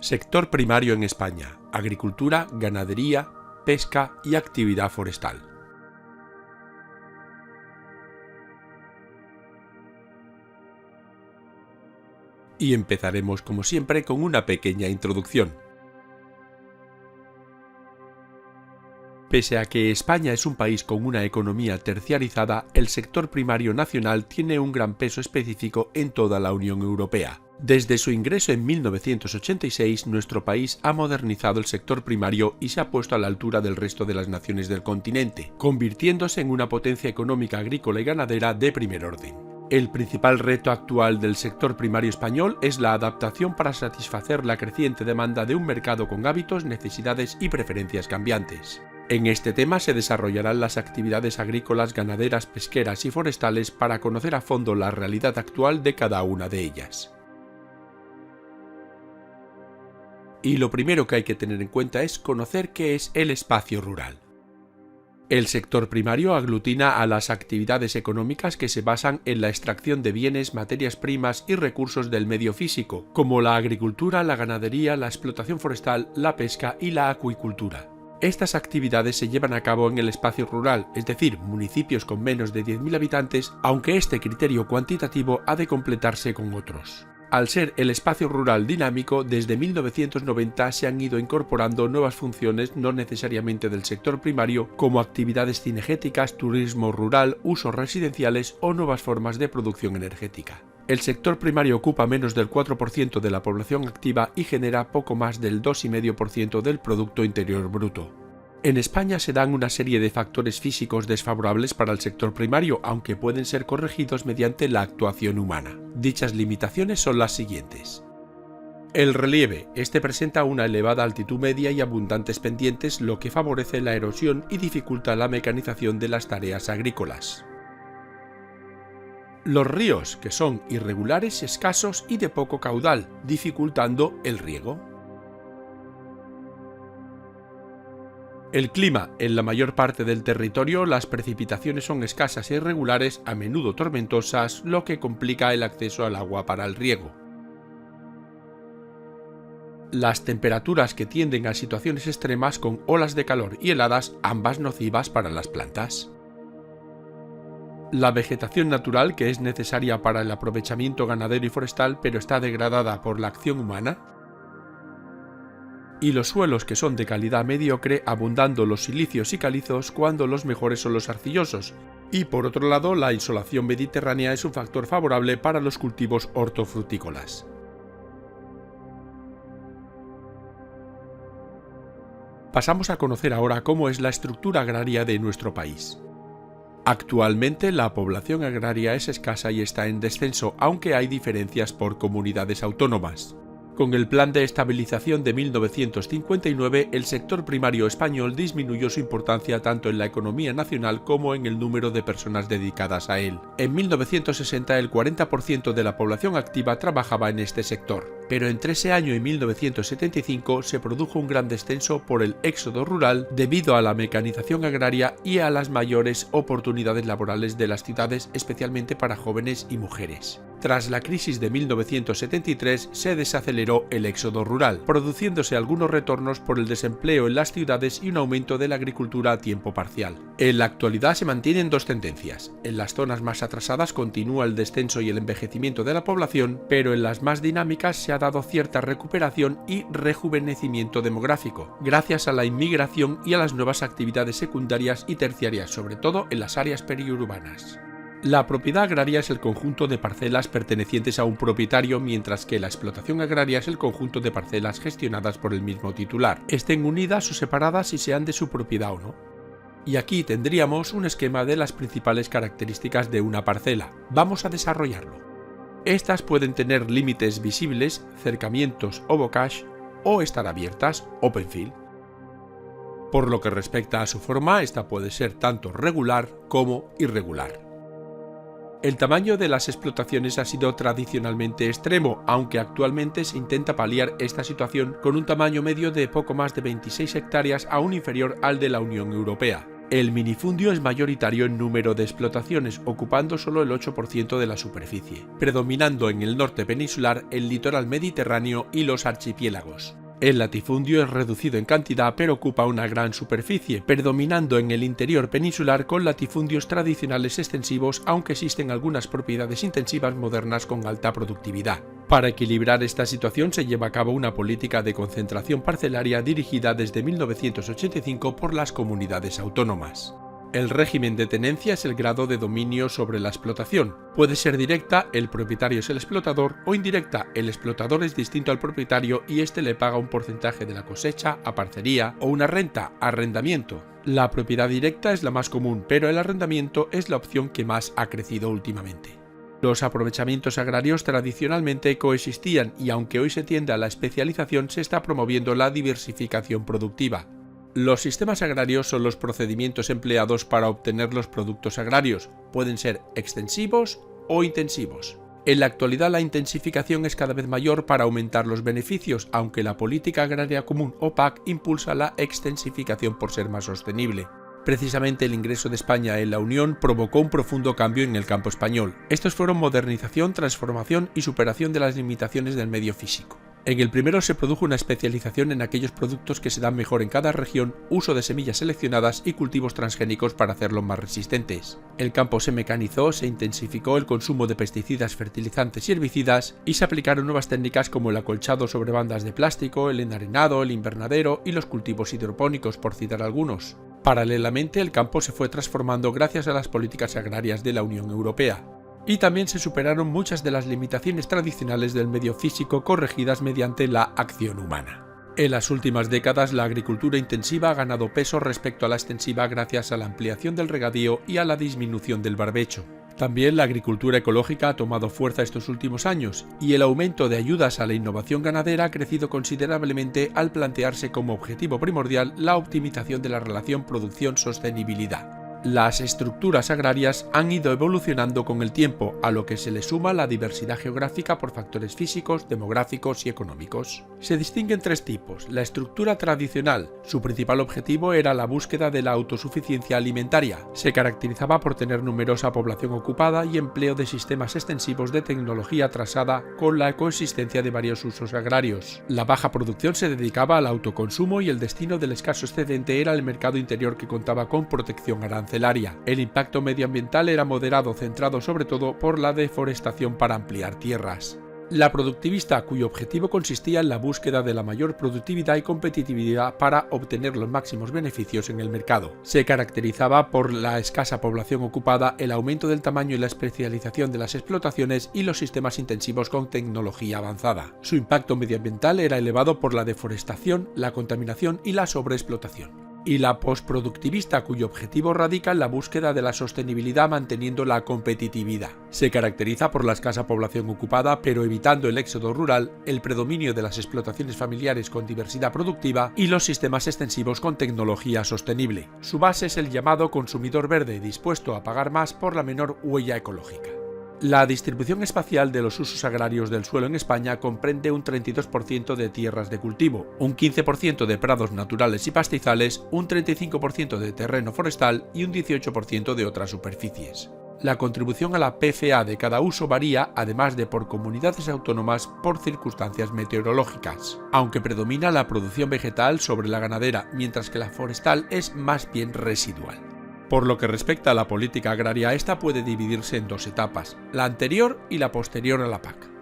Sector primario en España: agricultura, ganadería, pesca y actividad forestal. Y empezaremos como siempre con una pequeña introducción. Pese a que España es un país con una economía terciarizada, el sector primario nacional tiene un gran peso específico en toda la Unión Europea. Desde su ingreso en 1986, nuestro país ha modernizado el sector primario y se ha puesto a la altura del resto de las naciones del continente, convirtiéndose en una potencia económica agrícola y ganadera de primer orden. El principal reto actual del sector primario español es la adaptación para satisfacer la creciente demanda de un mercado con hábitos, necesidades y preferencias cambiantes. En este tema se desarrollarán las actividades agrícolas, ganaderas, pesqueras y forestales para conocer a fondo la realidad actual de cada una de ellas. Y lo primero que hay que tener en cuenta es conocer qué es el espacio rural. El sector primario aglutina a las actividades económicas que se basan en la extracción de bienes, materias primas y recursos del medio físico, como la agricultura, la ganadería, la explotación forestal, la pesca y la acuicultura. Estas actividades se llevan a cabo en el espacio rural, es decir, municipios con menos de 10.000 habitantes, aunque este criterio cuantitativo ha de completarse con otros. Al ser el espacio rural dinámico, desde 1990 se han ido incorporando nuevas funciones no necesariamente del sector primario, como actividades cinegéticas, turismo rural, usos residenciales o nuevas formas de producción energética. El sector primario ocupa menos del 4% de la población activa y genera poco más del 2,5% del Producto Interior Bruto. En España se dan una serie de factores físicos desfavorables para el sector primario, aunque pueden ser corregidos mediante la actuación humana. Dichas limitaciones son las siguientes. El relieve. Este presenta una elevada altitud media y abundantes pendientes, lo que favorece la erosión y dificulta la mecanización de las tareas agrícolas. Los ríos, que son irregulares, escasos y de poco caudal, dificultando el riego. El clima. En la mayor parte del territorio las precipitaciones son escasas e irregulares, a menudo tormentosas, lo que complica el acceso al agua para el riego. Las temperaturas, que tienden a situaciones extremas con olas de calor y heladas, ambas nocivas para las plantas. La vegetación natural, que es necesaria para el aprovechamiento ganadero y forestal, pero está degradada por la acción humana. Y los suelos, que son de calidad mediocre, abundando los silíceos y calizos cuando los mejores son los arcillosos. Y por otro lado, la insolación mediterránea es un factor favorable para los cultivos hortofrutícolas. Pasamos a conocer ahora cómo es la estructura agraria de nuestro país. Actualmente la población agraria es escasa y está en descenso, aunque hay diferencias por comunidades autónomas. Con el Plan de Estabilización de 1959, el sector primario español disminuyó su importancia tanto en la economía nacional como en el número de personas dedicadas a él. En 1960 el 40% de la población activa trabajaba en este sector, pero entre ese año y 1975 se produjo un gran descenso por el éxodo rural debido a la mecanización agraria y a las mayores oportunidades laborales de las ciudades, especialmente para jóvenes y mujeres. Tras la crisis de 1973 se desaceleró el éxodo rural, produciéndose algunos retornos por el desempleo en las ciudades y un aumento de la agricultura a tiempo parcial. En la actualidad se mantienen dos tendencias. En las zonas más atrasadas continúa el descenso y el envejecimiento de la población, pero en las más dinámicas se ha dado cierta recuperación y rejuvenecimiento demográfico, gracias a la inmigración y a las nuevas actividades secundarias y terciarias, sobre todo en las áreas periurbanas. La propiedad agraria es el conjunto de parcelas pertenecientes a un propietario, mientras que la explotación agraria es el conjunto de parcelas gestionadas por el mismo titular, estén unidas o separadas y sean de su propiedad o no. Y aquí tendríamos un esquema de las principales características de una parcela. Vamos a desarrollarlo. Estas pueden tener límites visibles, cercamientos o bocage, o estar abiertas, open field. Por lo que respecta a su forma, esta puede ser tanto regular como irregular. El tamaño de las explotaciones ha sido tradicionalmente extremo, aunque actualmente se intenta paliar esta situación con un tamaño medio de poco más de 26 hectáreas, aún inferior al de la Unión Europea. El minifundio es mayoritario en número de explotaciones, ocupando solo el 8% de la superficie, predominando en el norte peninsular, el litoral mediterráneo y los archipiélagos. El latifundio es reducido en cantidad pero ocupa una gran superficie, predominando en el interior peninsular con latifundios tradicionales extensivos, aunque existen algunas propiedades intensivas modernas con alta productividad. Para equilibrar esta situación se lleva a cabo una política de concentración parcelaria dirigida desde 1985 por las comunidades autónomas. El régimen de tenencia es el grado de dominio sobre la explotación. Puede ser directa, el propietario es el explotador, o indirecta, el explotador es distinto al propietario y éste le paga un porcentaje de la cosecha a parcería o una renta, arrendamiento. La propiedad directa es la más común, pero el arrendamiento es la opción que más ha crecido últimamente. Los aprovechamientos agrarios tradicionalmente coexistían y aunque hoy se tiende a la especialización, se está promoviendo la diversificación productiva. Los sistemas agrarios son los procedimientos empleados para obtener los productos agrarios. Pueden ser extensivos o intensivos. En la actualidad la intensificación es cada vez mayor para aumentar los beneficios, aunque la Política Agraria Común o PAC impulsa la extensificación por ser más sostenible. Precisamente el ingreso de España en la Unión provocó un profundo cambio en el campo español. Estos fueron modernización, transformación y superación de las limitaciones del medio físico. En el primero se produjo una especialización en aquellos productos que se dan mejor en cada región, uso de semillas seleccionadas y cultivos transgénicos para hacerlos más resistentes. El campo se mecanizó, se intensificó el consumo de pesticidas, fertilizantes y herbicidas y se aplicaron nuevas técnicas como el acolchado sobre bandas de plástico, el enarenado, el invernadero y los cultivos hidropónicos, por citar algunos. Paralelamente, el campo se fue transformando gracias a las políticas agrarias de la Unión Europea. Y también se superaron muchas de las limitaciones tradicionales del medio físico corregidas mediante la acción humana. En las últimas décadas la agricultura intensiva ha ganado peso respecto a la extensiva gracias a la ampliación del regadío y a la disminución del barbecho. También la agricultura ecológica ha tomado fuerza estos últimos años y el aumento de ayudas a la innovación ganadera ha crecido considerablemente al plantearse como objetivo primordial la optimización de la relación producción-sostenibilidad. Las estructuras agrarias han ido evolucionando con el tiempo, a lo que se le suma la diversidad geográfica por factores físicos, demográficos y económicos. Se distinguen tres tipos. La estructura tradicional. Su principal objetivo era la búsqueda de la autosuficiencia alimentaria. Se caracterizaba por tener numerosa población ocupada y empleo de sistemas extensivos de tecnología atrasada con la coexistencia de varios usos agrarios. La baja producción se dedicaba al autoconsumo y el destino del escaso excedente era el mercado interior que contaba con protección arancelaria. El impacto medioambiental era moderado, centrado sobre todo por la deforestación para ampliar tierras. La productivista, cuyo objetivo consistía en la búsqueda de la mayor productividad y competitividad para obtener los máximos beneficios en el mercado. Se caracterizaba por la escasa población ocupada, el aumento del tamaño y la especialización de las explotaciones y los sistemas intensivos con tecnología avanzada. Su impacto medioambiental era elevado por la deforestación, la contaminación y la sobreexplotación. Y la postproductivista, cuyo objetivo radica en la búsqueda de la sostenibilidad manteniendo la competitividad. Se caracteriza por la escasa población ocupada, pero evitando el éxodo rural, el predominio de las explotaciones familiares con diversidad productiva y los sistemas extensivos con tecnología sostenible. Su base es el llamado consumidor verde, dispuesto a pagar más por la menor huella ecológica. La distribución espacial de los usos agrarios del suelo en España comprende un 32% de tierras de cultivo, un 15% de prados naturales y pastizales, un 35% de terreno forestal y un 18% de otras superficies. La contribución a la PFA de cada uso varía, además de por comunidades autónomas, por circunstancias meteorológicas, aunque predomina la producción vegetal sobre la ganadera, mientras que la forestal es más bien residual. Por lo que respecta a la política agraria, esta puede dividirse en dos etapas, la anterior y la posterior a la PAC.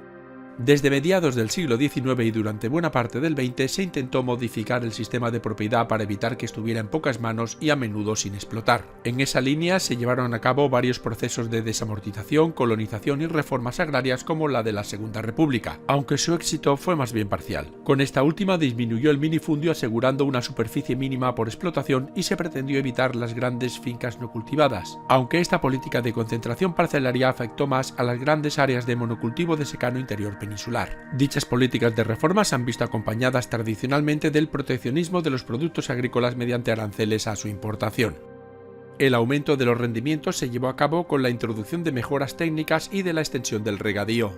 Desde mediados del siglo XIX y durante buena parte del XX se intentó modificar el sistema de propiedad para evitar que estuviera en pocas manos y a menudo sin explotar. En esa línea se llevaron a cabo varios procesos de desamortización, colonización y reformas agrarias como la de la Segunda República, aunque su éxito fue más bien parcial. Con esta última disminuyó el minifundio asegurando una superficie mínima por explotación y se pretendió evitar las grandes fincas no cultivadas, aunque esta política de concentración parcelaria afectó más a las grandes áreas de monocultivo de secano interior peninsular. Dichas políticas de reforma se han visto acompañadas tradicionalmente del proteccionismo de los productos agrícolas mediante aranceles a su importación. El aumento de los rendimientos se llevó a cabo con la introducción de mejoras técnicas y de la extensión del regadío.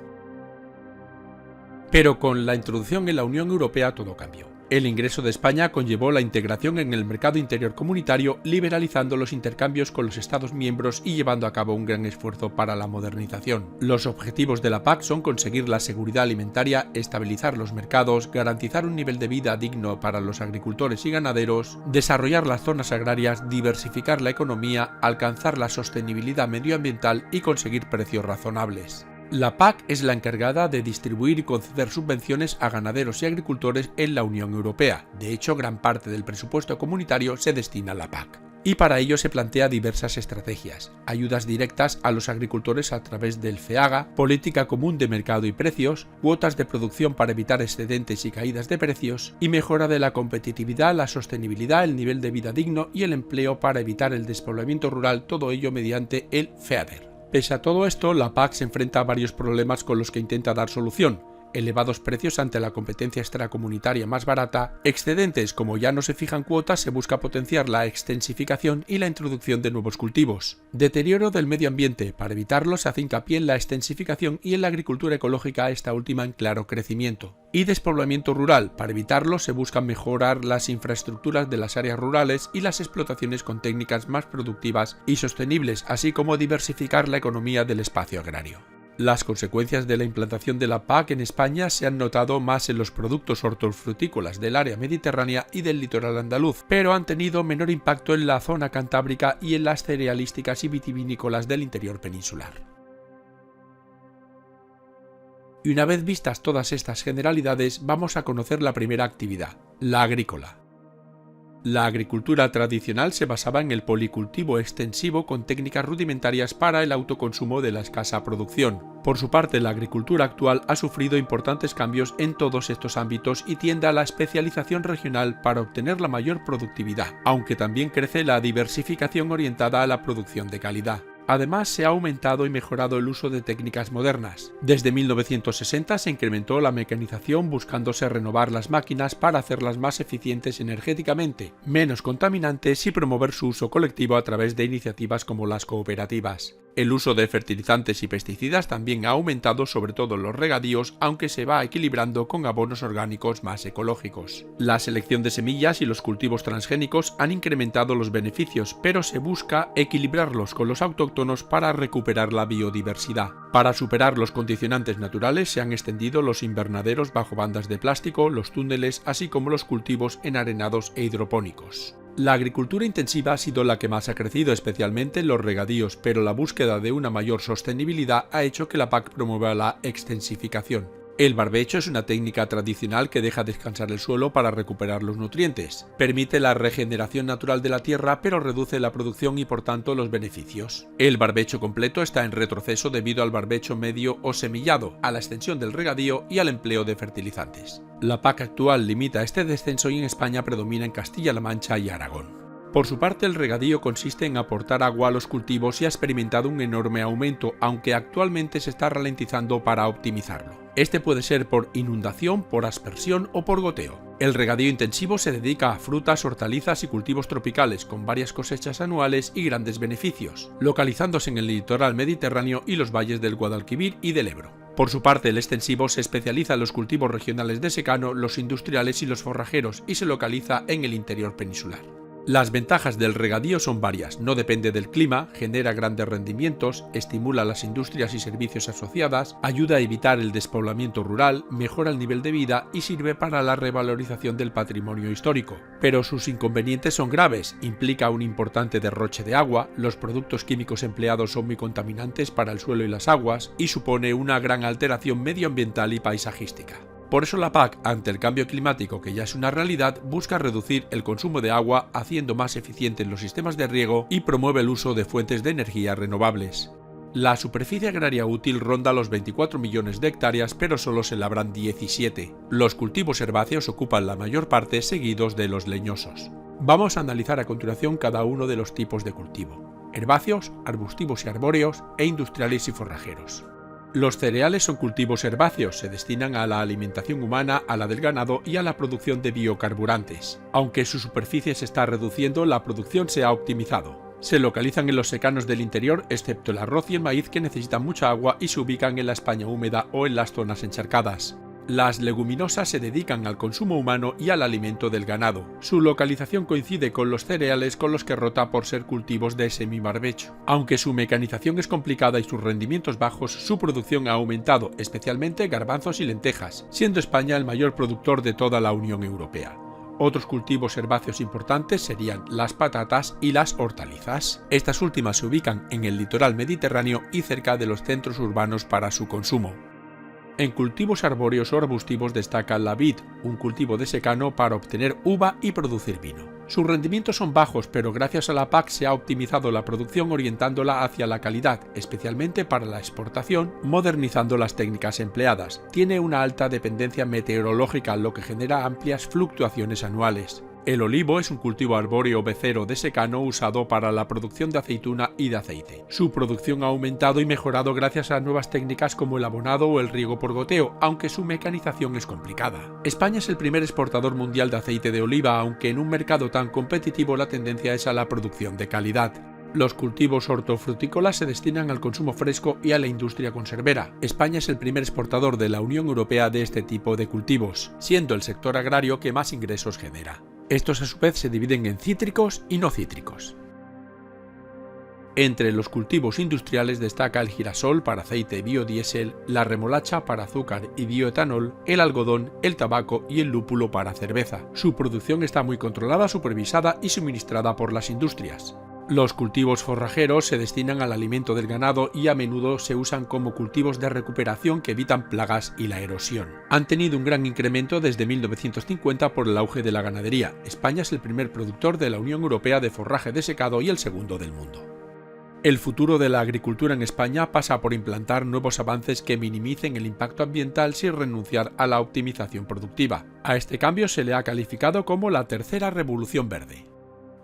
Pero con la introducción en la Unión Europea todo cambió. El ingreso de España conllevó la integración en el mercado interior comunitario, liberalizando los intercambios con los Estados miembros y llevando a cabo un gran esfuerzo para la modernización. Los objetivos de la PAC son conseguir la seguridad alimentaria, estabilizar los mercados, garantizar un nivel de vida digno para los agricultores y ganaderos, desarrollar las zonas agrarias, diversificar la economía, alcanzar la sostenibilidad medioambiental y conseguir precios razonables. La PAC es la encargada de distribuir y conceder subvenciones a ganaderos y agricultores en la Unión Europea. De hecho, gran parte del presupuesto comunitario se destina a la PAC. Y para ello se plantea diversas estrategias: ayudas directas a los agricultores a través del FEAGA, política común de mercado y precios, cuotas de producción para evitar excedentes y caídas de precios, y mejora de la competitividad, la sostenibilidad, el nivel de vida digno y el empleo para evitar el despoblamiento rural, todo ello mediante el FEADER. Pese a todo esto, la PAC se enfrenta a varios problemas con los que intenta dar solución: elevados precios ante la competencia extracomunitaria más barata, excedentes. Como ya no se fijan cuotas, se busca potenciar la extensificación y la introducción de nuevos cultivos. Deterioro del medio ambiente. Para evitarlo se hace hincapié en la extensificación y en la agricultura ecológica, esta última en claro crecimiento. Y despoblamiento rural. Para evitarlo se busca mejorar las infraestructuras de las áreas rurales y las explotaciones con técnicas más productivas y sostenibles, así como diversificar la economía del espacio agrario. Las consecuencias de la implantación de la PAC en España se han notado más en los productos hortofrutícolas del área mediterránea y del litoral andaluz, pero han tenido menor impacto en la zona cantábrica y en las cerealísticas y vitivinícolas del interior peninsular. Y una vez vistas todas estas generalidades, vamos a conocer la primera actividad, la agrícola. La agricultura tradicional se basaba en el policultivo extensivo con técnicas rudimentarias para el autoconsumo de la escasa producción. Por su parte, la agricultura actual ha sufrido importantes cambios en todos estos ámbitos y tiende a la especialización regional para obtener la mayor productividad, aunque también crece la diversificación orientada a la producción de calidad. Además, se ha aumentado y mejorado el uso de técnicas modernas. Desde 1960 se incrementó la mecanización buscándose renovar las máquinas para hacerlas más eficientes energéticamente, menos contaminantes y promover su uso colectivo a través de iniciativas como las cooperativas. El uso de fertilizantes y pesticidas también ha aumentado, sobre todo en los regadíos, aunque se va equilibrando con abonos orgánicos más ecológicos. La selección de semillas y los cultivos transgénicos han incrementado los beneficios, pero se busca equilibrarlos con los autóctonos para recuperar la biodiversidad. Para superar los condicionantes naturales se han extendido los invernaderos bajo bandas de plástico, los túneles, así como los cultivos en arenados e hidropónicos. La agricultura intensiva ha sido la que más ha crecido, especialmente en los regadíos, pero la búsqueda de una mayor sostenibilidad ha hecho que la PAC promueva la extensificación. El barbecho es una técnica tradicional que deja descansar el suelo para recuperar los nutrientes. Permite la regeneración natural de la tierra, pero reduce la producción y por tanto los beneficios. El barbecho completo está en retroceso debido al barbecho medio o semillado, a la extensión del regadío y al empleo de fertilizantes. La PAC actual limita este descenso y en España predomina en Castilla-La Mancha y Aragón. Por su parte, el regadío consiste en aportar agua a los cultivos y ha experimentado un enorme aumento, aunque actualmente se está ralentizando para optimizarlo. Este puede ser por inundación, por aspersión o por goteo. El regadío intensivo se dedica a frutas, hortalizas y cultivos tropicales, con varias cosechas anuales y grandes beneficios, localizándose en el litoral mediterráneo y los valles del Guadalquivir y del Ebro. Por su parte, el extensivo se especializa en los cultivos regionales de secano, los industriales y los forrajeros, y se localiza en el interior peninsular. Las ventajas del regadío son varias: no depende del clima, genera grandes rendimientos, estimula las industrias y servicios asociadas, ayuda a evitar el despoblamiento rural, mejora el nivel de vida y sirve para la revalorización del patrimonio histórico. Pero sus inconvenientes son graves: implica un importante derroche de agua, los productos químicos empleados son muy contaminantes para el suelo y las aguas, y supone una gran alteración medioambiental y paisajística. Por eso la PAC, ante el cambio climático que ya es una realidad, busca reducir el consumo de agua haciendo más eficientes los sistemas de riego y promueve el uso de fuentes de energía renovables. La superficie agraria útil ronda los 24 millones de hectáreas, pero solo se labran 17. Los cultivos herbáceos ocupan la mayor parte, seguidos de los leñosos. Vamos a analizar a continuación cada uno de los tipos de cultivo: herbáceos, arbustivos y arbóreos, e industriales y forrajeros. Los cereales son cultivos herbáceos, se destinan a la alimentación humana, a la del ganado y a la producción de biocarburantes. Aunque su superficie se está reduciendo, la producción se ha optimizado. Se localizan en los secanos del interior, excepto el arroz y el maíz, que necesitan mucha agua y se ubican en la España húmeda o en las zonas encharcadas. Las leguminosas se dedican al consumo humano y al alimento del ganado. Su localización coincide con los cereales con los que rota por ser cultivos de semibarbecho. Aunque su mecanización es complicada y sus rendimientos bajos, su producción ha aumentado, especialmente garbanzos y lentejas, siendo España el mayor productor de toda la Unión Europea. Otros cultivos herbáceos importantes serían las patatas y las hortalizas. Estas últimas se ubican en el litoral mediterráneo y cerca de los centros urbanos para su consumo. En cultivos arbóreos o arbustivos destaca la vid, un cultivo de secano para obtener uva y producir vino. Sus rendimientos son bajos, pero gracias a la PAC se ha optimizado la producción orientándola hacia la calidad, especialmente para la exportación, modernizando las técnicas empleadas. Tiene una alta dependencia meteorológica, lo que genera amplias fluctuaciones anuales. El olivo es un cultivo arbóreo becero de secano usado para la producción de aceituna y de aceite. Su producción ha aumentado y mejorado gracias a nuevas técnicas como el abonado o el riego por goteo, aunque su mecanización es complicada. España es el primer exportador mundial de aceite de oliva, aunque en un mercado tan competitivo la tendencia es a la producción de calidad. Los cultivos hortofrutícolas se destinan al consumo fresco y a la industria conservera. España es el primer exportador de la Unión Europea de este tipo de cultivos, siendo el sector agrario que más ingresos genera. Estos a su vez se dividen en cítricos y no cítricos. Entre los cultivos industriales destaca el girasol para aceite y biodiesel, la remolacha para azúcar y bioetanol, el algodón, el tabaco y el lúpulo para cerveza. Su producción está muy controlada, supervisada y suministrada por las industrias. Los cultivos forrajeros se destinan al alimento del ganado y a menudo se usan como cultivos de recuperación que evitan plagas y la erosión. Han tenido un gran incremento desde 1950 por el auge de la ganadería. España es el primer productor de la Unión Europea de forraje de secado y el segundo del mundo. El futuro de la agricultura en España pasa por implantar nuevos avances que minimicen el impacto ambiental sin renunciar a la optimización productiva. A este cambio se le ha calificado como la tercera revolución verde.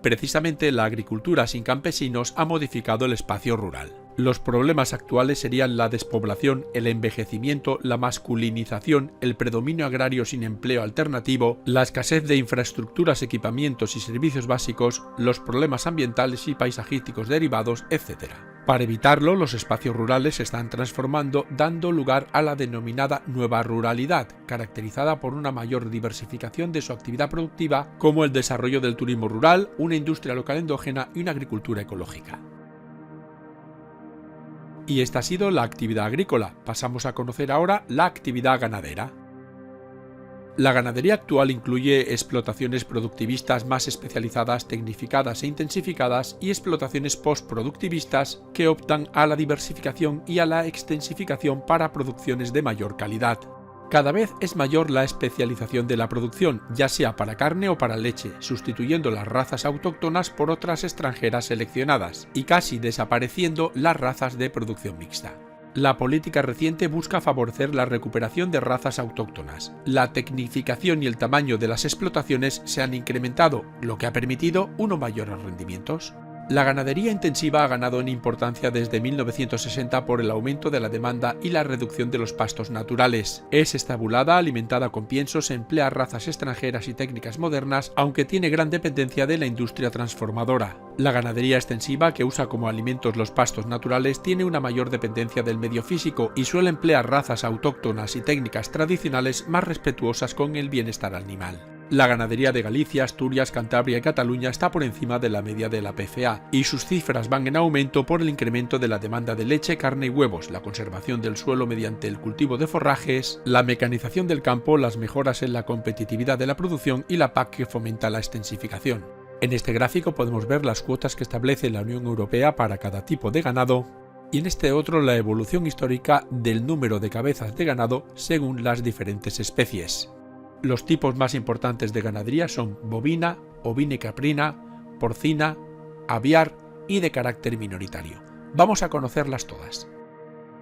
Precisamente la agricultura sin campesinos ha modificado el espacio rural. Los problemas actuales serían la despoblación, el envejecimiento, la masculinización, el predominio agrario sin empleo alternativo, la escasez de infraestructuras, equipamientos y servicios básicos, los problemas ambientales y paisajísticos derivados, etc. Para evitarlo, los espacios rurales se están transformando, dando lugar a la denominada nueva ruralidad, caracterizada por una mayor diversificación de su actividad productiva, como el desarrollo del turismo rural, una industria local endógena y una agricultura ecológica. Y esta ha sido la actividad agrícola. Pasamos a conocer ahora la actividad ganadera. La ganadería actual incluye explotaciones productivistas más especializadas, tecnificadas e intensificadas y explotaciones postproductivistas que optan a la diversificación y a la extensificación para producciones de mayor calidad. Cada vez es mayor la especialización de la producción, ya sea para carne o para leche, sustituyendo las razas autóctonas por otras extranjeras seleccionadas, y casi desapareciendo las razas de producción mixta. La política reciente busca favorecer la recuperación de razas autóctonas. La tecnificación y el tamaño de las explotaciones se han incrementado, lo que ha permitido unos mayores rendimientos. La ganadería intensiva ha ganado en importancia desde 1960 por el aumento de la demanda y la reducción de los pastos naturales. Es estabulada, alimentada con piensos, emplea razas extranjeras y técnicas modernas, aunque tiene gran dependencia de la industria transformadora. La ganadería extensiva, que usa como alimentos los pastos naturales, tiene una mayor dependencia del medio físico y suele emplear razas autóctonas y técnicas tradicionales más respetuosas con el bienestar animal. La ganadería de Galicia, Asturias, Cantabria y Cataluña está por encima de la media de la PFA y sus cifras van en aumento por el incremento de la demanda de leche, carne y huevos, la conservación del suelo mediante el cultivo de forrajes, la mecanización del campo, las mejoras en la competitividad de la producción y la PAC que fomenta la extensificación. En este gráfico podemos ver las cuotas que establece la Unión Europea para cada tipo de ganado y en este otro la evolución histórica del número de cabezas de ganado según las diferentes especies. Los tipos más importantes de ganadería son bovina, ovine-caprina, porcina, aviar y de carácter minoritario. Vamos a conocerlas todas.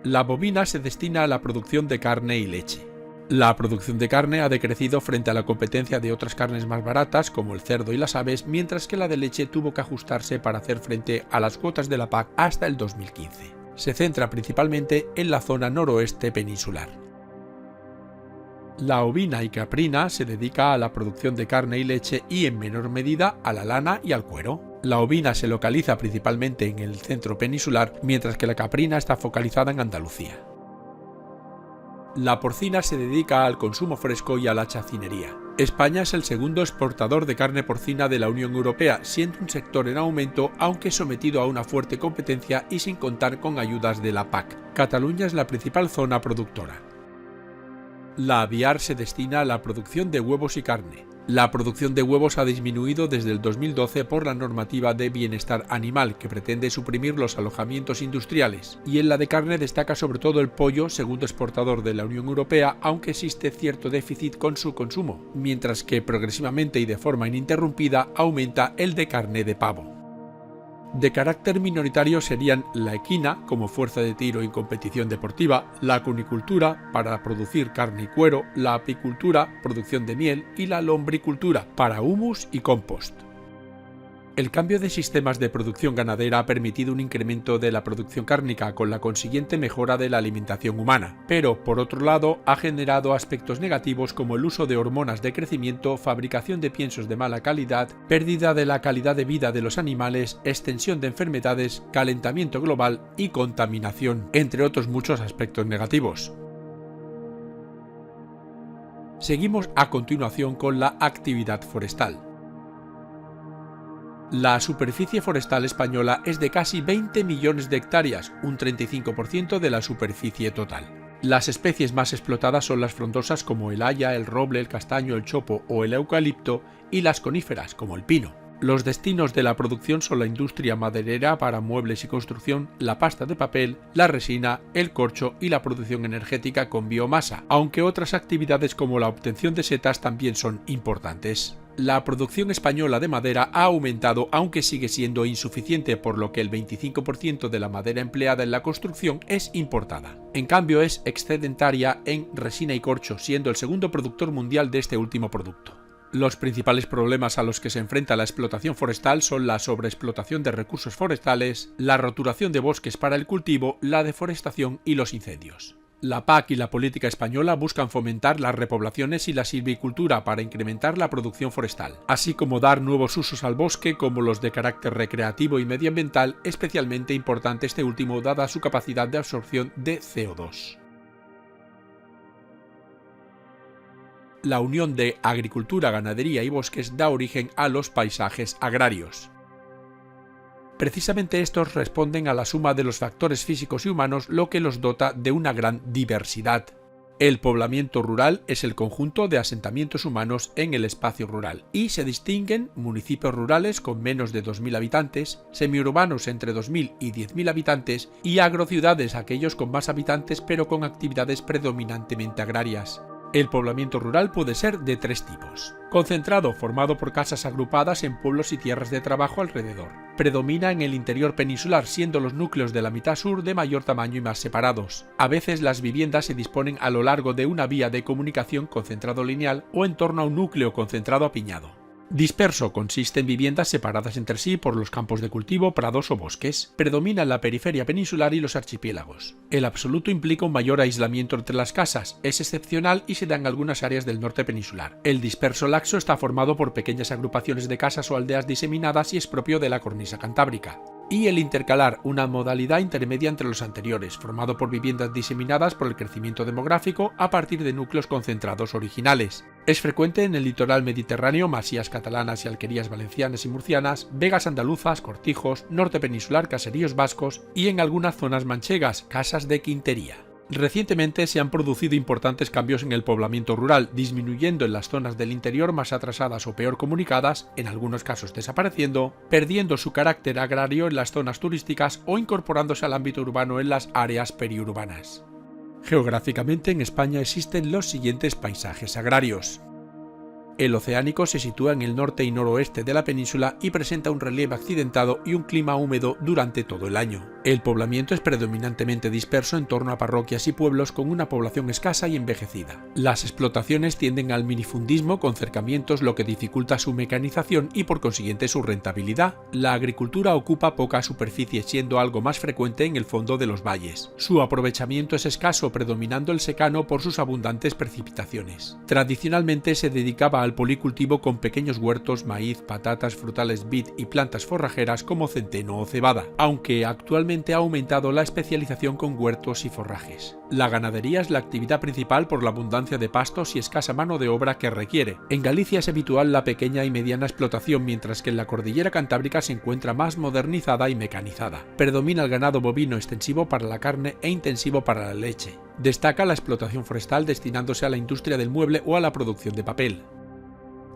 La bovina se destina a la producción de carne y leche. La producción de carne ha decrecido frente a la competencia de otras carnes más baratas como el cerdo y las aves, mientras que la de leche tuvo que ajustarse para hacer frente a las cuotas de la PAC hasta el 2015. Se centra principalmente en la zona noroeste peninsular. La ovina y caprina se dedica a la producción de carne y leche y en menor medida a la lana y al cuero. La ovina se localiza principalmente en el centro peninsular, mientras que la caprina está focalizada en Andalucía. La porcina se dedica al consumo fresco y a la chacinería. España es el segundo exportador de carne porcina de la Unión Europea, siendo un sector en aumento, aunque sometido a una fuerte competencia y sin contar con ayudas de la PAC. Cataluña es la principal zona productora. La aviar se destina a la producción de huevos y carne. La producción de huevos ha disminuido desde el 2012 por la normativa de bienestar animal, que pretende suprimir los alojamientos industriales, y en la de carne destaca sobre todo el pollo, segundo exportador de la Unión Europea, aunque existe cierto déficit con su consumo, mientras que progresivamente y de forma ininterrumpida aumenta el de carne de pavo. De carácter minoritario serían la equina, como fuerza de tiro en competición deportiva, la cunicultura, para producir carne y cuero, la apicultura, producción de miel, y la lombricultura, para humus y compost. El cambio de sistemas de producción ganadera ha permitido un incremento de la producción cárnica con la consiguiente mejora de la alimentación humana, pero por otro lado ha generado aspectos negativos como el uso de hormonas de crecimiento, fabricación de piensos de mala calidad, pérdida de la calidad de vida de los animales, extensión de enfermedades, calentamiento global y contaminación, entre otros muchos aspectos negativos. Seguimos a continuación con la actividad forestal. La superficie forestal española es de casi 20 millones de hectáreas, un 35% de la superficie total. Las especies más explotadas son las frondosas como el haya, el roble, el castaño, el chopo o el eucalipto, y las coníferas como el pino. Los destinos de la producción son la industria maderera para muebles y construcción, la pasta de papel, la resina, el corcho y la producción energética con biomasa, aunque otras actividades como la obtención de setas también son importantes. La producción española de madera ha aumentado, aunque sigue siendo insuficiente, por lo que el 25% de la madera empleada en la construcción es importada. En cambio, es excedentaria en resina y corcho, siendo el segundo productor mundial de este último producto. Los principales problemas a los que se enfrenta la explotación forestal son la sobreexplotación de recursos forestales, la roturación de bosques para el cultivo, la deforestación y los incendios. La PAC y la política española buscan fomentar las repoblaciones y la silvicultura para incrementar la producción forestal, así como dar nuevos usos al bosque como los de carácter recreativo y medioambiental, especialmente importante este último dada su capacidad de absorción de CO2. La unión de agricultura, ganadería y bosques da origen a los paisajes agrarios. Precisamente estos responden a la suma de los factores físicos y humanos, lo que los dota de una gran diversidad. El poblamiento rural es el conjunto de asentamientos humanos en el espacio rural, y se distinguen municipios rurales con menos de 2.000 habitantes, semiurbanos entre 2.000 y 10.000 habitantes y agrociudades, aquellos con más habitantes pero con actividades predominantemente agrarias. El poblamiento rural puede ser de tres tipos. Concentrado, formado por casas agrupadas en pueblos y tierras de trabajo alrededor. Predomina en el interior peninsular, siendo los núcleos de la mitad sur de mayor tamaño y más separados. A veces las viviendas se disponen a lo largo de una vía de comunicación concentrado lineal o en torno a un núcleo concentrado apiñado. Disperso consiste en viviendas separadas entre sí por los campos de cultivo, prados o bosques. Predomina la periferia peninsular y los archipiélagos. El absoluto implica un mayor aislamiento entre las casas, es excepcional y se da en algunas áreas del norte peninsular. El disperso laxo está formado por pequeñas agrupaciones de casas o aldeas diseminadas y es propio de la cornisa cantábrica. Y el intercalar, una modalidad intermedia entre los anteriores, formado por viviendas diseminadas por el crecimiento demográfico a partir de núcleos concentrados originales. Es frecuente en el litoral mediterráneo, masías catalanas y alquerías valencianas y murcianas, vegas andaluzas, cortijos, norte peninsular, caseríos vascos y en algunas zonas manchegas, casas de quintería. Recientemente se han producido importantes cambios en el poblamiento rural, disminuyendo en las zonas del interior más atrasadas o peor comunicadas, en algunos casos desapareciendo, perdiendo su carácter agrario en las zonas turísticas o incorporándose al ámbito urbano en las áreas periurbanas. Geográficamente en España existen los siguientes paisajes agrarios. El oceánico se sitúa en el norte y noroeste de la península y presenta un relieve accidentado y un clima húmedo durante todo el año. El poblamiento es predominantemente disperso en torno a parroquias y pueblos con una población escasa y envejecida. Las explotaciones tienden al minifundismo con cercamientos, lo que dificulta su mecanización y por consiguiente su rentabilidad. La agricultura ocupa poca superficie, siendo algo más frecuente en el fondo de los valles. Su aprovechamiento es escaso, predominando el secano por sus abundantes precipitaciones. Tradicionalmente se dedicaba al al policultivo con pequeños huertos, maíz, patatas, frutales, vid y plantas forrajeras como centeno o cebada, aunque actualmente ha aumentado la especialización con huertos y forrajes. La ganadería es la actividad principal por la abundancia de pastos y escasa mano de obra que requiere. En Galicia es habitual la pequeña y mediana explotación, mientras que en la cordillera cantábrica se encuentra más modernizada y mecanizada. Predomina el ganado bovino extensivo para la carne e intensivo para la leche. Destaca la explotación forestal destinándose a la industria del mueble o a la producción de papel.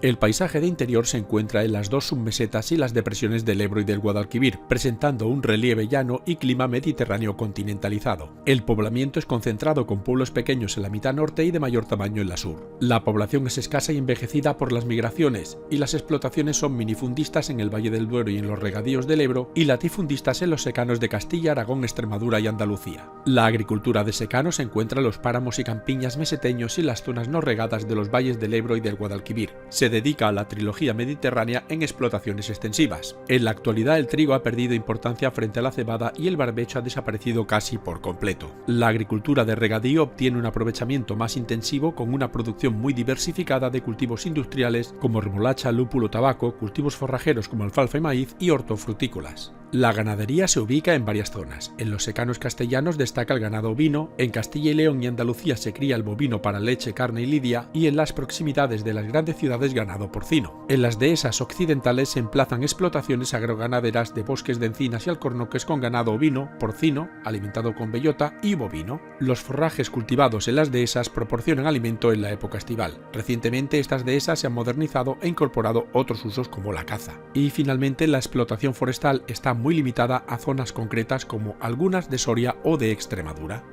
El paisaje de interior se encuentra en las dos submesetas y las depresiones del Ebro y del Guadalquivir, presentando un relieve llano y clima mediterráneo continentalizado. El poblamiento es concentrado con pueblos pequeños en la mitad norte y de mayor tamaño en la sur. La población es escasa y envejecida por las migraciones, y las explotaciones son minifundistas en el Valle del Duero y en los regadíos del Ebro, y latifundistas en los secanos de Castilla, Aragón, Extremadura y Andalucía. La agricultura de secano se encuentra en los páramos y campiñas meseteños y las zonas no regadas de los valles del Ebro y del Guadalquivir. Se dedica a la trilogía mediterránea en explotaciones extensivas. En la actualidad el trigo ha perdido importancia frente a la cebada y el barbecho ha desaparecido casi por completo. La agricultura de regadío obtiene un aprovechamiento más intensivo con una producción muy diversificada de cultivos industriales como remolacha, lúpulo, tabaco, cultivos forrajeros como alfalfa y maíz y hortofrutícolas. La ganadería se ubica en varias zonas. En los secanos castellanos destaca el ganado ovino, en Castilla y León y Andalucía se cría el bovino para leche, carne y lidia, y en las proximidades de las grandes ciudades ganado porcino. En las dehesas occidentales se emplazan explotaciones agroganaderas de bosques de encinas y alcornoques con ganado ovino, porcino, alimentado con bellota, y bovino. Los forrajes cultivados en las dehesas proporcionan alimento en la época estival. Recientemente estas dehesas se han modernizado e incorporado otros usos como la caza. Y finalmente la explotación forestal está muy limitada a zonas concretas como algunas de Soria o de Extremadura.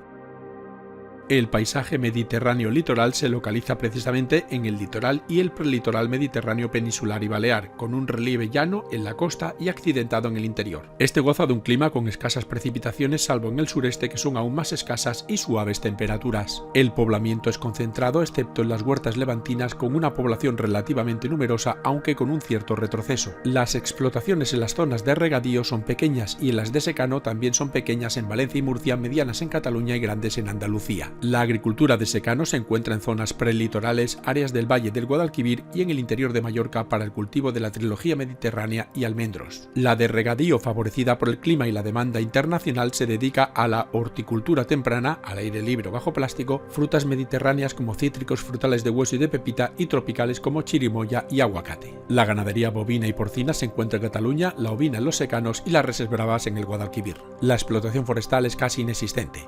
El paisaje mediterráneo litoral se localiza precisamente en el litoral y el prelitoral mediterráneo peninsular y balear, con un relieve llano en la costa y accidentado en el interior. Este goza de un clima con escasas precipitaciones, salvo en el sureste, que son aún más escasas, y suaves temperaturas. El poblamiento es concentrado, excepto en las huertas levantinas, con una población relativamente numerosa, aunque con un cierto retroceso. Las explotaciones en las zonas de regadío son pequeñas y en las de secano también son pequeñas en Valencia y Murcia, medianas en Cataluña y grandes en Andalucía. La agricultura de secano se encuentra en zonas prelitorales, áreas del Valle del Guadalquivir y en el interior de Mallorca para el cultivo de la trilogía mediterránea y almendros. La de regadío, favorecida por el clima y la demanda internacional, se dedica a la horticultura temprana, al aire libre o bajo plástico, frutas mediterráneas como cítricos, frutales de hueso y de pepita, y tropicales como chirimoya y aguacate. La ganadería bovina y porcina se encuentra en Cataluña, la ovina en los secanos y las reses bravas en el Guadalquivir. La explotación forestal es casi inexistente.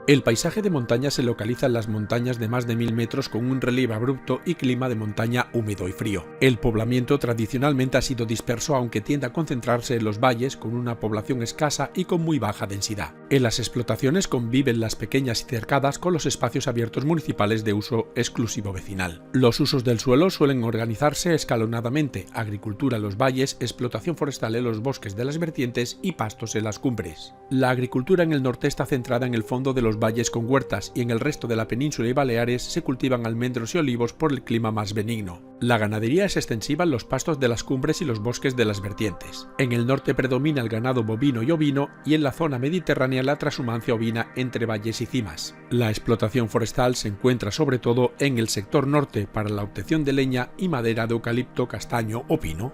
El paisaje de montaña se localiza en las montañas de más de 1000 metros con un relieve abrupto y clima de montaña húmedo y frío. El poblamiento tradicionalmente ha sido disperso, aunque tiende a concentrarse en los valles con una población escasa y con muy baja densidad. En las explotaciones conviven las pequeñas y cercadas con los espacios abiertos municipales de uso exclusivo vecinal. Los usos del suelo suelen organizarse escalonadamente: agricultura en los valles, explotación forestal en los bosques de las vertientes y pastos en las cumbres. La agricultura en el norte está centrada en el fondo de los valles con huertas, y en el resto de la península y Baleares se cultivan almendros y olivos por el clima más benigno. La ganadería es extensiva en los pastos de las cumbres y los bosques de las vertientes. En el norte predomina el ganado bovino y ovino, y en la zona mediterránea la trashumancia ovina entre valles y cimas. La explotación forestal se encuentra sobre todo en el sector norte para la obtención de leña y madera de eucalipto, castaño o pino.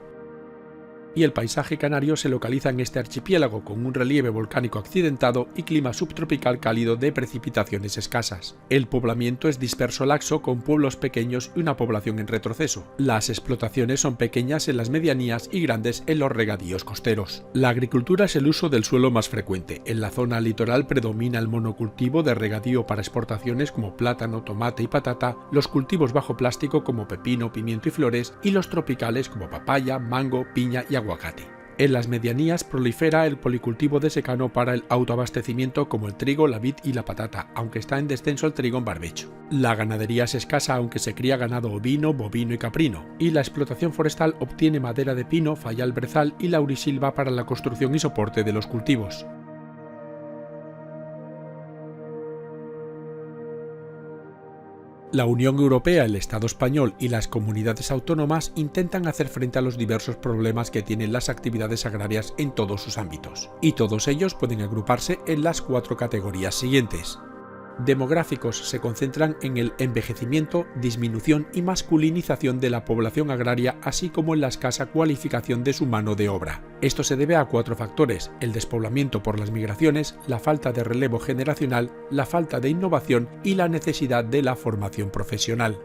Y el paisaje canario se localiza en este archipiélago con un relieve volcánico accidentado y clima subtropical cálido de precipitaciones escasas. El poblamiento es disperso laxo con pueblos pequeños y una población en retroceso. Las explotaciones son pequeñas en las medianías y grandes en los regadíos costeros. La agricultura es el uso del suelo más frecuente. En la zona litoral predomina el monocultivo de regadío para exportaciones como plátano, tomate y patata, los cultivos bajo plástico como pepino, pimiento y flores, y los tropicales como papaya, mango, piña y aguacate. En las medianías prolifera el policultivo de secano para el autoabastecimiento como el trigo, la vid y la patata, aunque está en descenso el trigo en barbecho. La ganadería es escasa, aunque se cría ganado ovino, bovino y caprino, y la explotación forestal obtiene madera de pino, fayal, brezal y laurisilva para la construcción y soporte de los cultivos. La Unión Europea, el Estado español y las comunidades autónomas intentan hacer frente a los diversos problemas que tienen las actividades agrarias en todos sus ámbitos, y todos ellos pueden agruparse en las 4 categorías siguientes. demográficos se concentran en el envejecimiento, disminución y masculinización de la población agraria, así como en la escasa cualificación de su mano de obra. Esto se debe a 4 factores: el despoblamiento por las migraciones, la falta de relevo generacional, la falta de innovación y la necesidad de la formación profesional.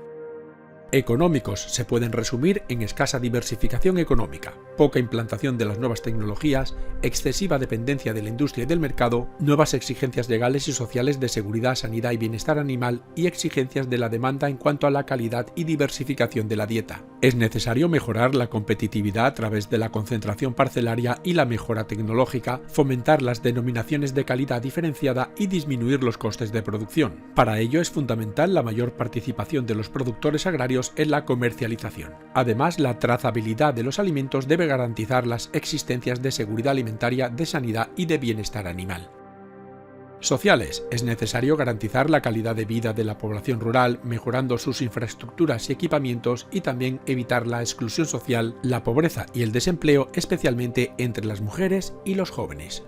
Económicos se pueden resumir en escasa diversificación económica, poca implantación de las nuevas tecnologías, excesiva dependencia de la industria y del mercado, nuevas exigencias legales y sociales de seguridad, sanidad y bienestar animal y exigencias de la demanda en cuanto a la calidad y diversificación de la dieta. Es necesario mejorar la competitividad a través de la concentración parcelaria y la mejora tecnológica, fomentar las denominaciones de calidad diferenciada y disminuir los costes de producción. Para ello es fundamental la mayor participación de los productores agrarios en la comercialización. Además, la trazabilidad de los alimentos debe garantizar las existencias de seguridad alimentaria, de sanidad y de bienestar animal. Sociales. Es necesario garantizar la calidad de vida de la población rural, mejorando sus infraestructuras y equipamientos, y también evitar la exclusión social, la pobreza y el desempleo, especialmente entre las mujeres y los jóvenes.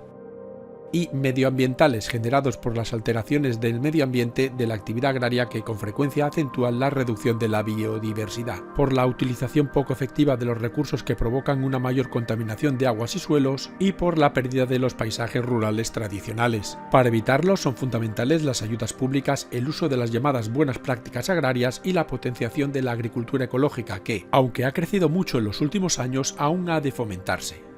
Y medioambientales, generados por las alteraciones del medio ambiente de la actividad agraria que con frecuencia acentúan la reducción de la biodiversidad, por la utilización poco efectiva de los recursos que provocan una mayor contaminación de aguas y suelos y por la pérdida de los paisajes rurales tradicionales. Para evitarlo son fundamentales las ayudas públicas, el uso de las llamadas buenas prácticas agrarias y la potenciación de la agricultura ecológica que, aunque ha crecido mucho en los últimos años, aún ha de fomentarse.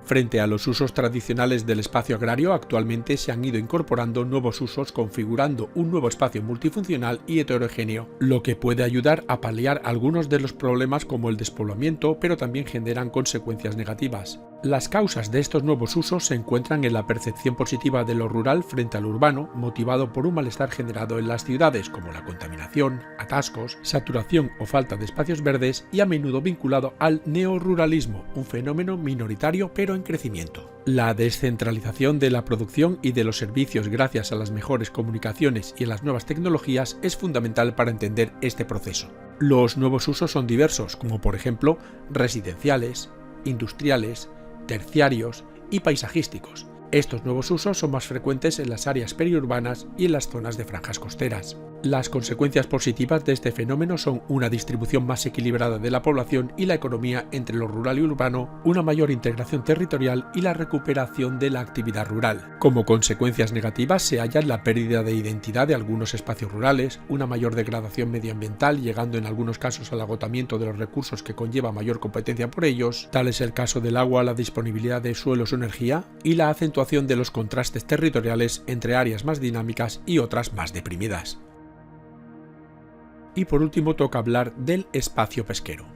Frente a los usos tradicionales del espacio agrario, actualmente se han ido incorporando nuevos usos configurando un nuevo espacio multifuncional y heterogéneo, lo que puede ayudar a paliar algunos de los problemas como el despoblamiento, pero también generan consecuencias negativas. Las causas de estos nuevos usos se encuentran en la percepción positiva de lo rural frente al urbano, motivado por un malestar generado en las ciudades como la contaminación, atascos, saturación o falta de espacios verdes, y a menudo vinculado al neoruralismo, un fenómeno minoritario pero en crecimiento. La descentralización de la producción y de los servicios gracias a las mejores comunicaciones y a las nuevas tecnologías es fundamental para entender este proceso. Los nuevos usos son diversos, como por ejemplo residenciales, industriales, terciarios y paisajísticos. Estos nuevos usos son más frecuentes en las áreas periurbanas y en las zonas de franjas costeras. Las consecuencias positivas de este fenómeno son una distribución más equilibrada de la población y la economía entre lo rural y urbano, una mayor integración territorial y la recuperación de la actividad rural. Como consecuencias negativas se hallan la pérdida de identidad de algunos espacios rurales, una mayor degradación medioambiental, llegando en algunos casos al agotamiento de los recursos que conlleva mayor competencia por ellos, tal es el caso del agua, la disponibilidad de suelos o energía, y la acentuación de los contrastes territoriales entre áreas más dinámicas y otras más deprimidas. Y por último toca hablar del espacio pesquero.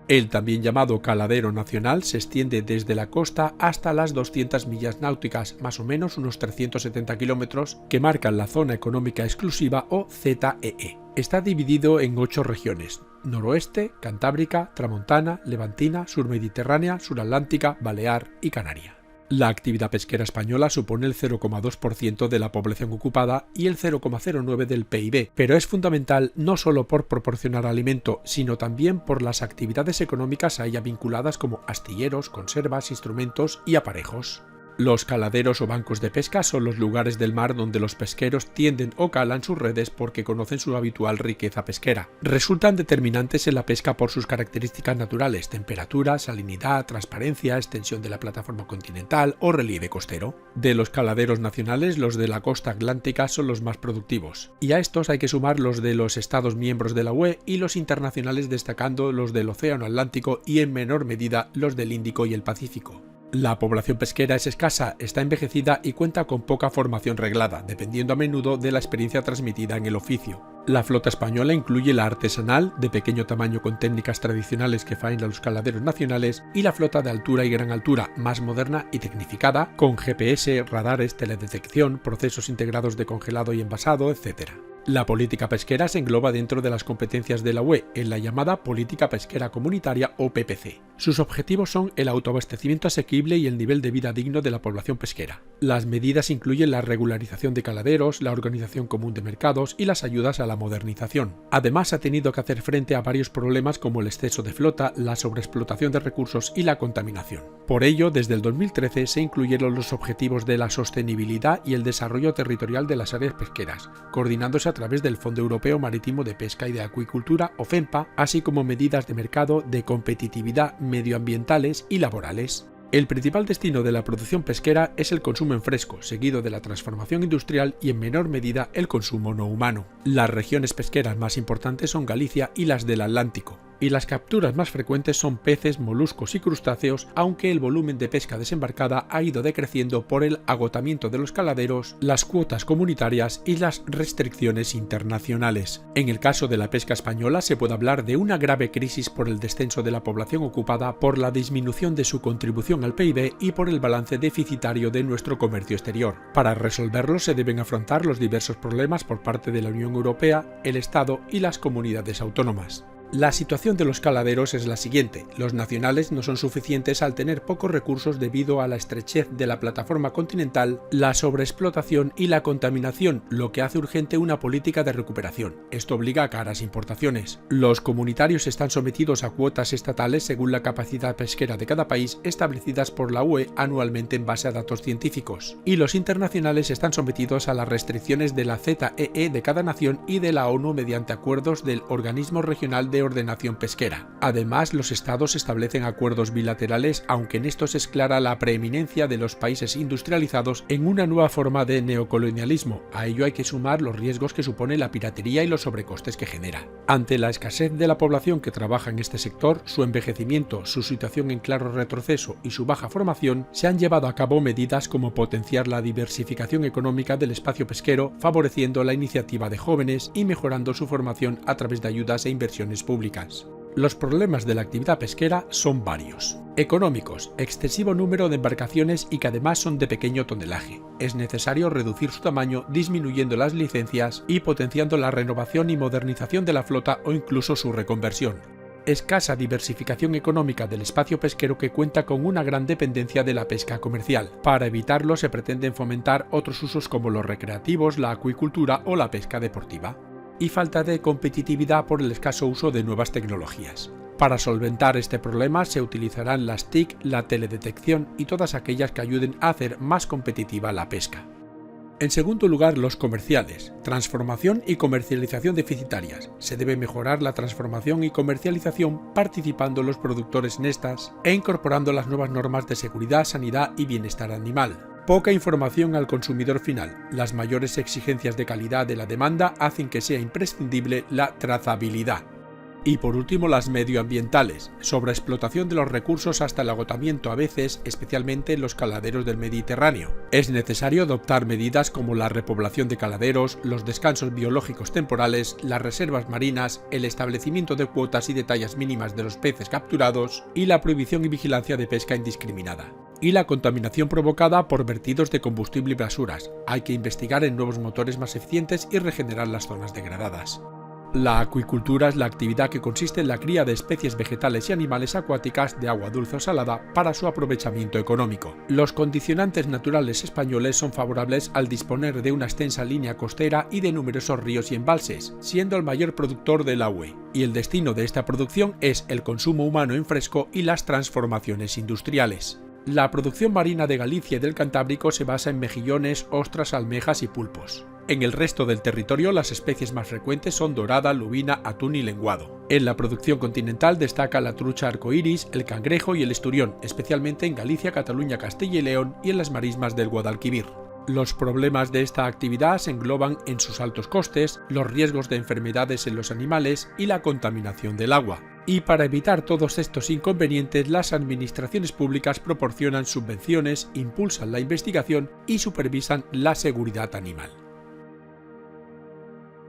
El también llamado caladero nacional se extiende desde la costa hasta las 200 millas náuticas, más o menos unos 370 kilómetros, que marcan la zona económica exclusiva o ZEE. Está dividido en 8 regiones: noroeste, cantábrica, tramontana, levantina, surmediterránea, suratlántica, balear y canaria. La actividad pesquera española supone el 0,2% de la población ocupada y el 0,09% del PIB, pero es fundamental no solo por proporcionar alimento, sino también por las actividades económicas a ella vinculadas como astilleros, conservas, instrumentos y aparejos. Los caladeros o bancos de pesca son los lugares del mar donde los pesqueros tienden o calan sus redes porque conocen su habitual riqueza pesquera. Resultan determinantes en la pesca por sus características naturales: temperatura, salinidad, transparencia, extensión de la plataforma continental o relieve costero. De los caladeros nacionales, los de la costa atlántica son los más productivos, y a estos hay que sumar los de los Estados miembros de la UE y los internacionales, destacando los del Océano Atlántico y en menor medida los del Índico y el Pacífico. La población pesquera es escasa, está envejecida y cuenta con poca formación reglada, dependiendo a menudo de la experiencia transmitida en el oficio. La flota española incluye la artesanal, de pequeño tamaño con técnicas tradicionales que faena los caladeros nacionales, y la flota de altura y gran altura, más moderna y tecnificada, con GPS, radares, teledetección, procesos integrados de congelado y envasado, etc. La política pesquera se engloba dentro de las competencias de la UE en la llamada Política Pesquera Comunitaria o PPC. Sus objetivos son el autoabastecimiento asequible y el nivel de vida digno de la población pesquera. Las medidas incluyen la regularización de caladeros, la organización común de mercados y las ayudas a la modernización. Además, ha tenido que hacer frente a varios problemas como el exceso de flota, la sobreexplotación de recursos y la contaminación. Por ello, desde el 2013 se incluyeron los objetivos de la sostenibilidad y el desarrollo territorial de las áreas pesqueras, coordinándose a través del Fondo Europeo Marítimo de Pesca y de Acuicultura, o FEMPA, así como medidas de mercado, de competitividad, medioambientales y laborales. El principal destino de la producción pesquera es el consumo en fresco, seguido de la transformación industrial y en menor medida el consumo no humano. Las regiones pesqueras más importantes son Galicia y las del Atlántico, y las capturas más frecuentes son peces, moluscos y crustáceos, aunque el volumen de pesca desembarcada ha ido decreciendo por el agotamiento de los caladeros, las cuotas comunitarias y las restricciones internacionales. En el caso de la pesca española se puede hablar de una grave crisis por el descenso de la población ocupada, por la disminución de su contribución al PIB y por el balance deficitario de nuestro comercio exterior. Para resolverlo se deben afrontar los diversos problemas por parte de la Unión Europea, el Estado y las comunidades autónomas. La situación de los caladeros es la siguiente: los nacionales no son suficientes al tener pocos recursos debido a la estrechez de la plataforma continental, la sobreexplotación y la contaminación, lo que hace urgente una política de recuperación. Esto obliga a caras importaciones. Los comunitarios están sometidos a cuotas estatales según la capacidad pesquera de cada país, establecidas por la UE anualmente en base a datos científicos. Y los internacionales están sometidos a las restricciones de la ZEE de cada nación y de la ONU mediante acuerdos del Organismo Regional de Ordenación Pesquera. Además, los estados establecen acuerdos bilaterales, aunque en estos es clara la preeminencia de los países industrializados en una nueva forma de neocolonialismo. A ello hay que sumar los riesgos que supone la piratería y los sobrecostes que genera. Ante la escasez de la población que trabaja en este sector, su envejecimiento, su situación en claro retroceso y su baja formación, se han llevado a cabo medidas como potenciar la diversificación económica del espacio pesquero, favoreciendo la iniciativa de jóvenes y mejorando su formación a través de ayudas e inversiones públicas. Los problemas de la actividad pesquera son varios. Económicos: excesivo número de embarcaciones y que además son de pequeño tonelaje. Es necesario reducir su tamaño disminuyendo las licencias y potenciando la renovación y modernización de la flota o incluso su reconversión. Escasa diversificación económica del espacio pesquero, que cuenta con una gran dependencia de la pesca comercial. Para evitarlo se pretenden fomentar otros usos como los recreativos, la acuicultura o la pesca deportiva. Y falta de competitividad por el escaso uso de nuevas tecnologías. Para solventar este problema se utilizarán las TIC, la teledetección y todas aquellas que ayuden a hacer más competitiva la pesca. En segundo lugar, los comerciales: transformación y comercialización deficitarias. Se debe mejorar la transformación y comercialización participando los productores en estas e incorporando las nuevas normas de seguridad, sanidad y bienestar animal. Poca información al consumidor final. Las mayores exigencias de calidad de la demanda hacen que sea imprescindible la trazabilidad. Y por último, las medioambientales: sobreexplotación de los recursos hasta el agotamiento, a veces, especialmente en los caladeros del Mediterráneo. Es necesario adoptar medidas como la repoblación de caladeros, los descansos biológicos temporales, las reservas marinas, el establecimiento de cuotas y de tallas mínimas de los peces capturados y la prohibición y vigilancia de pesca indiscriminada. Y la contaminación provocada por vertidos de combustible y basuras. Hay que investigar en nuevos motores más eficientes y regenerar las zonas degradadas. La acuicultura es la actividad que consiste en la cría de especies vegetales y animales acuáticas de agua dulce o salada para su aprovechamiento económico. Los condicionantes naturales españoles son favorables al disponer de una extensa línea costera y de numerosos ríos y embalses, siendo el mayor productor de la UE. Y el destino de esta producción es el consumo humano en fresco y las transformaciones industriales. La producción marina de Galicia y del Cantábrico se basa en mejillones, ostras, almejas y pulpos. En el resto del territorio las especies más frecuentes son dorada, lubina, atún y lenguado. En la producción continental destaca la trucha arcoíris, el cangrejo y el esturión, especialmente en Galicia, Cataluña, Castilla y León y en las marismas del Guadalquivir. Los problemas de esta actividad se engloban en sus altos costes, los riesgos de enfermedades en los animales y la contaminación del agua. Y para evitar todos estos inconvenientes, las administraciones públicas proporcionan subvenciones, impulsan la investigación y supervisan la seguridad animal.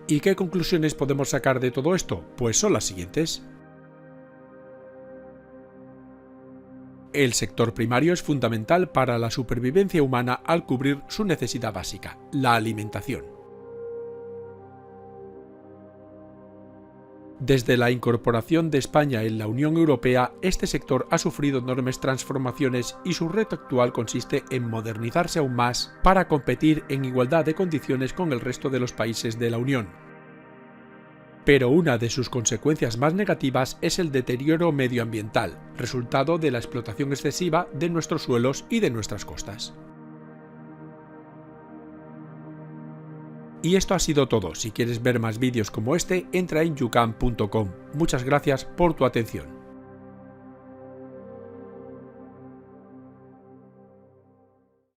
¿Y qué conclusiones podemos sacar de todo esto? Pues son las siguientes. El sector primario es fundamental para la supervivencia humana al cubrir su necesidad básica, la alimentación. Desde la incorporación de España en la Unión Europea, este sector ha sufrido enormes transformaciones y su reto actual consiste en modernizarse aún más para competir en igualdad de condiciones con el resto de los países de la Unión. Pero una de sus consecuencias más negativas es el deterioro medioambiental, resultado de la explotación excesiva de nuestros suelos y de nuestras costas. Y esto ha sido todo. Si quieres ver más vídeos como este, entra en youcan.com. Muchas gracias por tu atención.